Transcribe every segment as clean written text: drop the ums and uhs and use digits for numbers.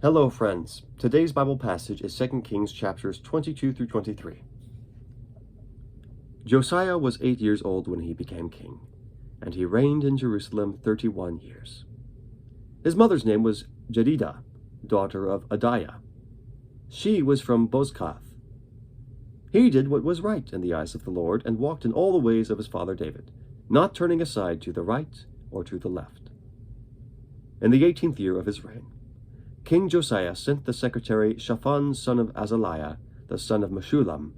Hello, friends. Today's Bible passage is 2 Kings chapters 22 through 23. Josiah was 8 years old when he became king, and he reigned in Jerusalem 31 years. His mother's name was Jedidah, daughter of Adiah. She was from Bozkath. He did what was right in the eyes of the Lord and walked in all the ways of his father David, not turning aside to the right or to the left. In the 18th year of his reign, King Josiah sent the secretary Shaphan son of Azaliah, the son of Meshullam,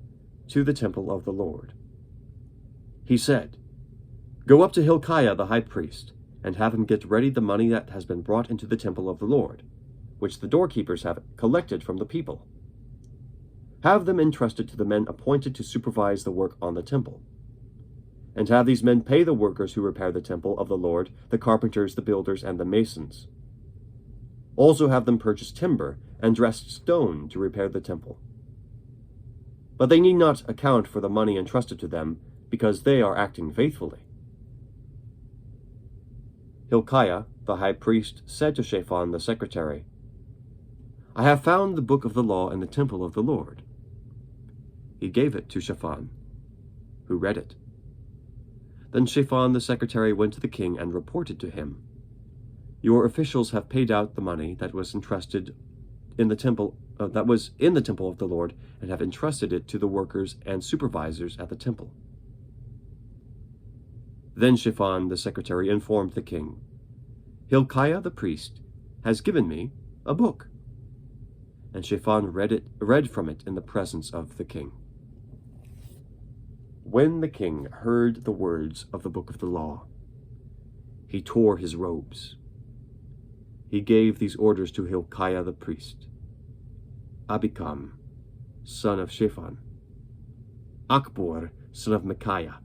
to the temple of the Lord. He said, "Go up to Hilkiah the high priest, and have him get ready the money that has been brought into the temple of the Lord, which the doorkeepers have collected from the people. Have them entrusted to the men appointed to supervise the work on the temple. And have these men pay the workers who repair the temple of the Lord, the carpenters, the builders, and the masons. Also have them purchase timber and dressed stone to repair the temple. But they need not account for the money entrusted to them, because they are acting faithfully." Hilkiah, the high priest, said to Shaphan the secretary, "I have found the book of the law in the temple of the Lord." He gave it to Shaphan, who read it. Then Shaphan the secretary went to the king and reported to him, "Your officials have paid out the money that was entrusted in the temple of the Lord, and have entrusted it to the workers and supervisors at the temple." Then Shaphan the secretary informed the king, "Hilkiah the priest has given me a book." And Shaphan read from it in the presence of the king. When the king heard the words of the book of the law, he tore his robes. He gave these orders to Hilkiah the priest: Abikam, son of Shaphan; Akbor, son of Micaiah;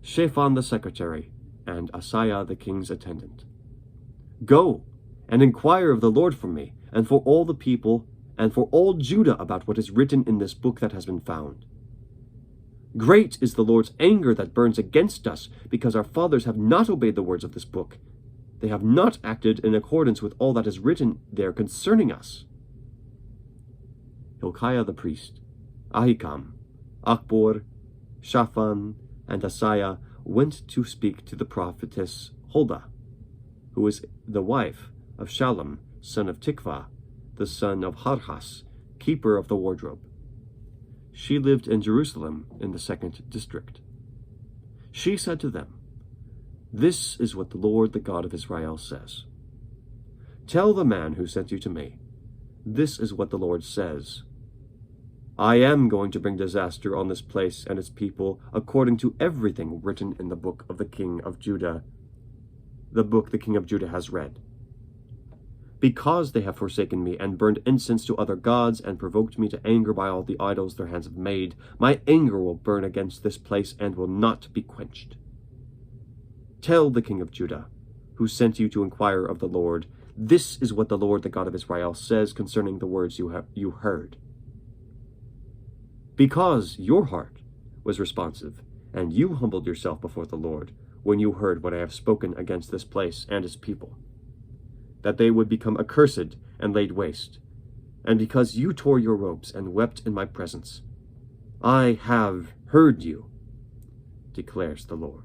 Shaphan the secretary, and Asaiah the king's attendant. "Go and inquire of the Lord for me, and for all the people, and for all Judah about what is written in this book that has been found. Great is the Lord's anger that burns against us, because our fathers have not obeyed the words of this book. They have not acted in accordance with all that is written there concerning us." Hilkiah the priest, Ahikam, Akbor, Shaphan, and Asaiah went to speak to the prophetess Huldah, who was the wife of Shallum, son of Tikvah, the son of Harhas, keeper of the wardrobe. She lived in Jerusalem in the 2nd district. She said to them, "This is what the Lord, the God of Israel, says. Tell the man who sent you to me, this is what the Lord says. I am going to bring disaster on this place and its people according to everything written in the book of the king of Judah, the book the king of Judah has read. Because they have forsaken me and burned incense to other gods and provoked me to anger by all the idols their hands have made, my anger will burn against this place and will not be quenched. Tell the king of Judah, who sent you to inquire of the Lord, this is what the Lord, the God of Israel, says concerning the words you heard. Because your heart was responsive, and you humbled yourself before the Lord when you heard what I have spoken against this place and its people, that they would become accursed and laid waste, and because you tore your robes and wept in my presence, I have heard you, declares the Lord.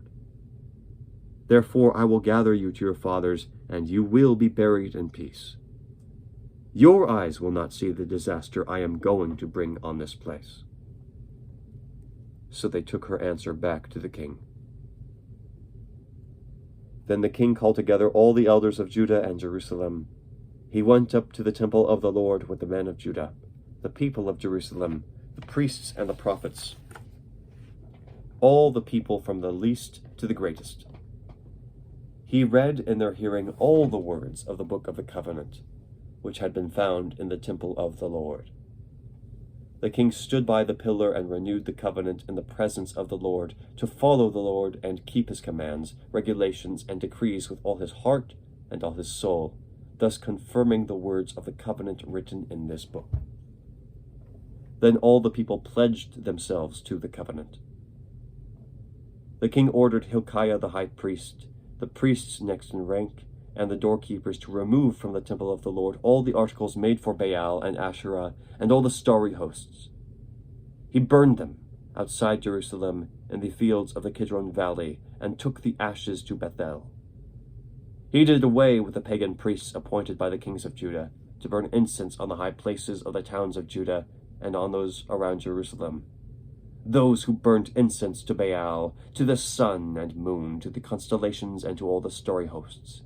Therefore I will gather you to your fathers, and you will be buried in peace. Your eyes will not see the disaster I am going to bring on this place." So they took her answer back to the king. Then the king called together all the elders of Judah and Jerusalem. He went up to the temple of the Lord with the men of Judah, the people of Jerusalem, the priests and the prophets, all the people from the least to the greatest. He read in their hearing all the words of the book of the covenant, which had been found in the temple of the Lord. The king stood by the pillar and renewed the covenant in the presence of the Lord, to follow the Lord and keep his commands, regulations, and decrees with all his heart and all his soul, thus confirming the words of the covenant written in this book. Then all the people pledged themselves to the covenant. The king ordered Hilkiah the high priest, the priests next in rank, and the doorkeepers to remove from the temple of the Lord all the articles made for Baal and Asherah and all the starry hosts. He burned them outside Jerusalem in the fields of the Kidron Valley and took the ashes to Bethel. He did away with the pagan priests appointed by the kings of Judah to burn incense on the high places of the towns of Judah and on those around Jerusalem, those who burnt incense to Baal, to the sun and moon, to the constellations, and to all the starry hosts.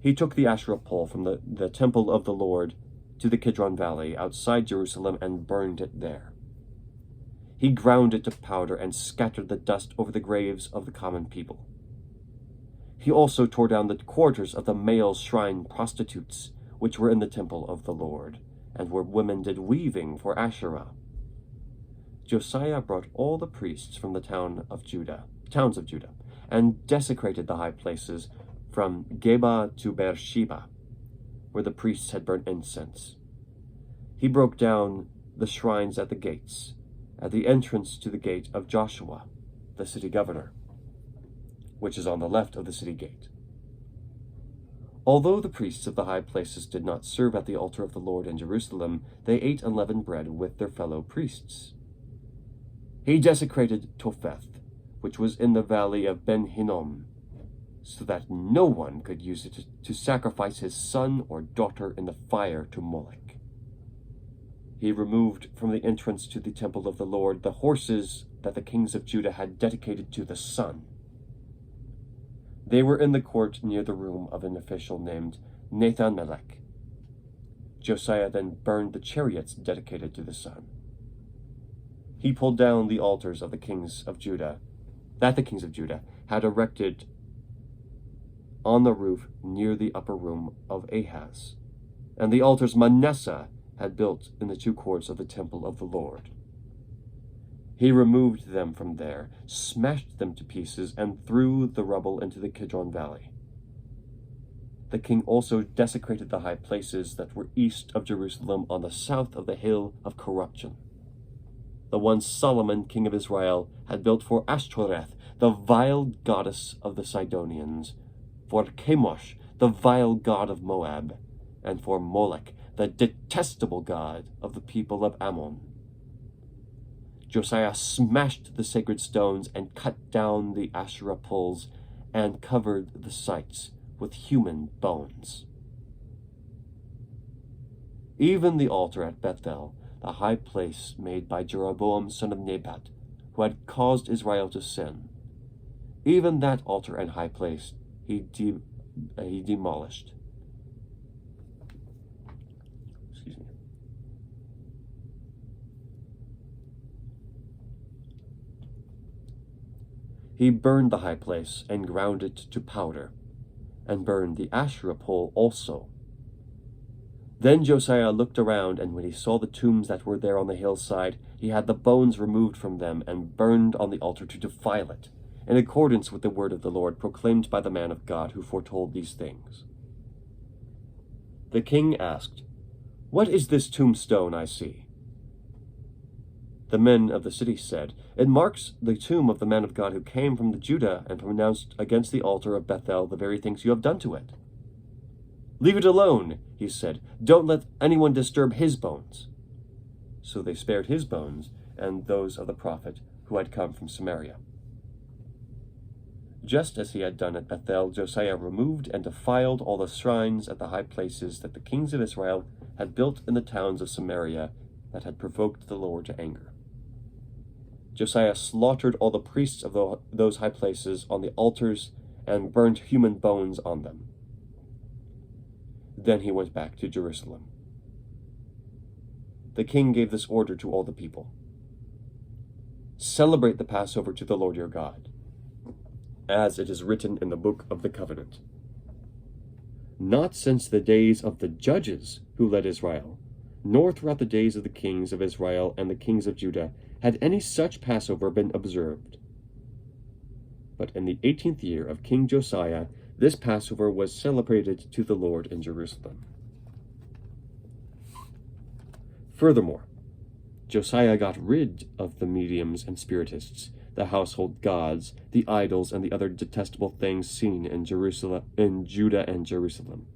He took the Asherah pole from the temple of the Lord to the Kidron Valley outside Jerusalem and burned it there. He ground it to powder and scattered the dust over the graves of the common people. He also tore down the quarters of the male shrine prostitutes, which were in the temple of the Lord, and where women did weaving for Asherah. Josiah brought all the priests from the towns of Judah, and desecrated the high places from Geba to Beersheba, where the priests had burnt incense. He broke down the shrines at the gates, at the entrance to the gate of Joshua, the city governor, which is on the left of the city gate. Although the priests of the high places did not serve at the altar of the Lord in Jerusalem, they ate unleavened bread with their fellow priests. He desecrated Topheth, which was in the valley of Ben Hinnom, so that no one could use it to sacrifice his son or daughter in the fire to Moloch. He removed from the entrance to the temple of the Lord the horses that the kings of Judah had dedicated to the sun. They were in the court near the room of an official named Nathan-Melech. Josiah then burned the chariots dedicated to the sun. He pulled down the altars of the kings of Judah, that the kings of Judah had erected on the roof near the upper room of Ahaz, and the altars Manasseh had built in the two courts of the temple of the Lord. He removed them from there, smashed them to pieces, and threw the rubble into the Kidron Valley. The king also desecrated the high places that were east of Jerusalem on the south of the hill of corruption, the one Solomon, king of Israel, had built for Ashtoreth, the vile goddess of the Sidonians, for Chemosh, the vile god of Moab, and for Moloch, the detestable god of the people of Ammon. Josiah smashed the sacred stones and cut down the Asherah poles and covered the sites with human bones. Even the altar at Bethel, the high place made by Jeroboam son of Nebat, who had caused Israel to sin, even that altar and high place he demolished. He burned the high place and ground it to powder, and burned the Asherah pole also. Then Josiah looked around, and when he saw the tombs that were there on the hillside, he had the bones removed from them and burned on the altar to defile it, in accordance with the word of the Lord proclaimed by the man of God who foretold these things. The king asked, "What is this tombstone I see?" The men of the city said, "It marks the tomb of the man of God who came from Judah and pronounced against the altar of Bethel the very things you have done to it." "Leave it alone," he said. "Don't let anyone disturb his bones." So they spared his bones and those of the prophet who had come from Samaria. Just as he had done at Bethel, Josiah removed and defiled all the shrines at the high places that the kings of Israel had built in the towns of Samaria that had provoked the Lord to anger. Josiah slaughtered all the priests of those high places on the altars and burned human bones on them. Then he went back to Jerusalem. The king gave this order to all the people: "Celebrate the Passover to the Lord your God, as it is written in the book of the covenant. Not since the days of the judges who led Israel, nor throughout the days of the kings of Israel and the kings of Judah, had any such Passover been observed. But in the 18th year of King Josiah, this Passover was celebrated to the Lord in Jerusalem." Furthermore, Josiah got rid of the mediums and spiritists, the household gods, the idols, and the other detestable things seen in Judah and Jerusalem.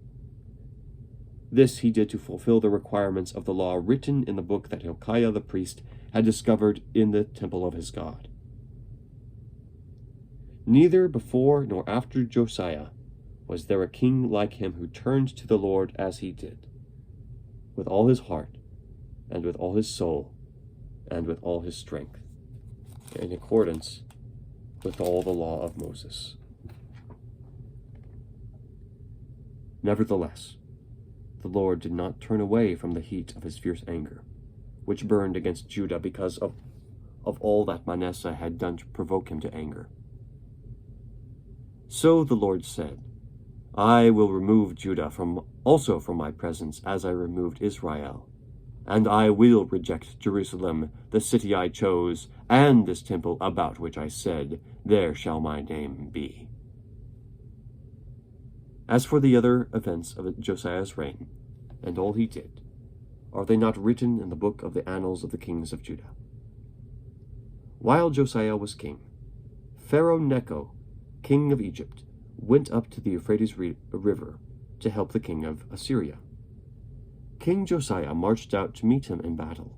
This he did to fulfill the requirements of the law written in the book that Hilkiah the priest had discovered in the temple of his God. Neither before nor after Josiah was there a king like him who turned to the Lord as he did, with all his heart, and with all his soul, and with all his strength, in accordance with all the law of Moses. Nevertheless, the Lord did not turn away from the heat of his fierce anger, which burned against Judah because of all that Manasseh had done to provoke him to anger. So the Lord said, I will remove Judah also from my presence as I removed Israel, and I will reject Jerusalem, the city I chose, and this temple about which I said, There shall my name be. As for the other events of Josiah's reign, and all he did, are they not written in the book of the annals of the kings of Judah? While Josiah was king, Pharaoh Necho, king of Egypt, went up to the Euphrates River to help the king of Assyria. King Josiah marched out to meet him in battle,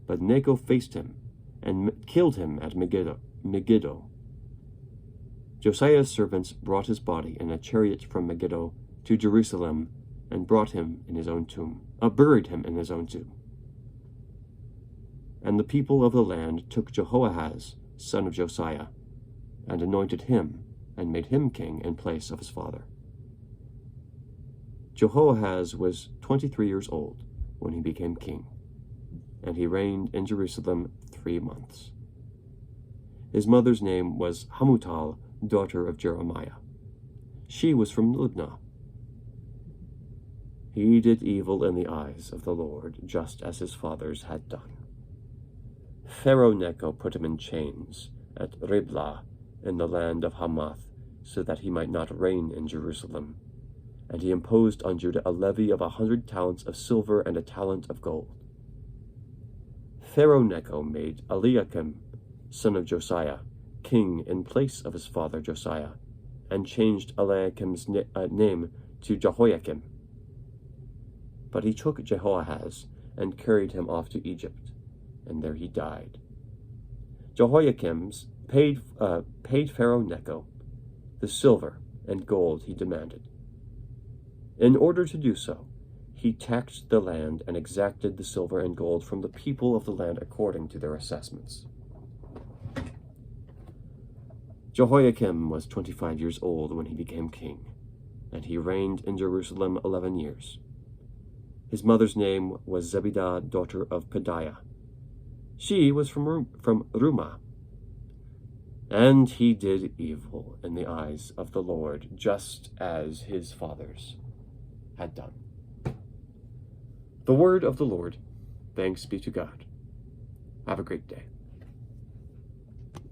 but Necho faced him and killed him at Megiddo. Josiah's servants brought his body in a chariot from Megiddo to Jerusalem and buried him in his own tomb. And the people of the land took Jehoahaz, son of Josiah, and anointed him and made him king in place of his father. Jehoahaz was 23 years old when he became king, and he reigned in Jerusalem 3 months. His mother's name was Hamutal, daughter of Jeremiah. She was from Libnah. He did evil in the eyes of the Lord, just as his fathers had done. Pharaoh Necho put him in chains at Riblah in the land of Hamath, so that he might not reign in Jerusalem. And he imposed on Judah a levy of 100 talents of silver and a talent of gold. Pharaoh Necho made Eliakim, son of Josiah, king in place of his father Josiah, and changed Eliakim's name to Jehoiakim. But he took Jehoahaz and carried him off to Egypt, and there he died. Jehoiakim paid Pharaoh Necho the silver and gold he demanded. In order to do so, he taxed the land and exacted the silver and gold from the people of the land according to their assessments. Jehoiakim was 25 years old when he became king, and he reigned in Jerusalem 11 years. His mother's name was Zebidah, daughter of Pedaiah. She was from Rumah. And he did evil in the eyes of the Lord, just as his fathers had done. The word of the Lord. Thanks be to God. Have a great day.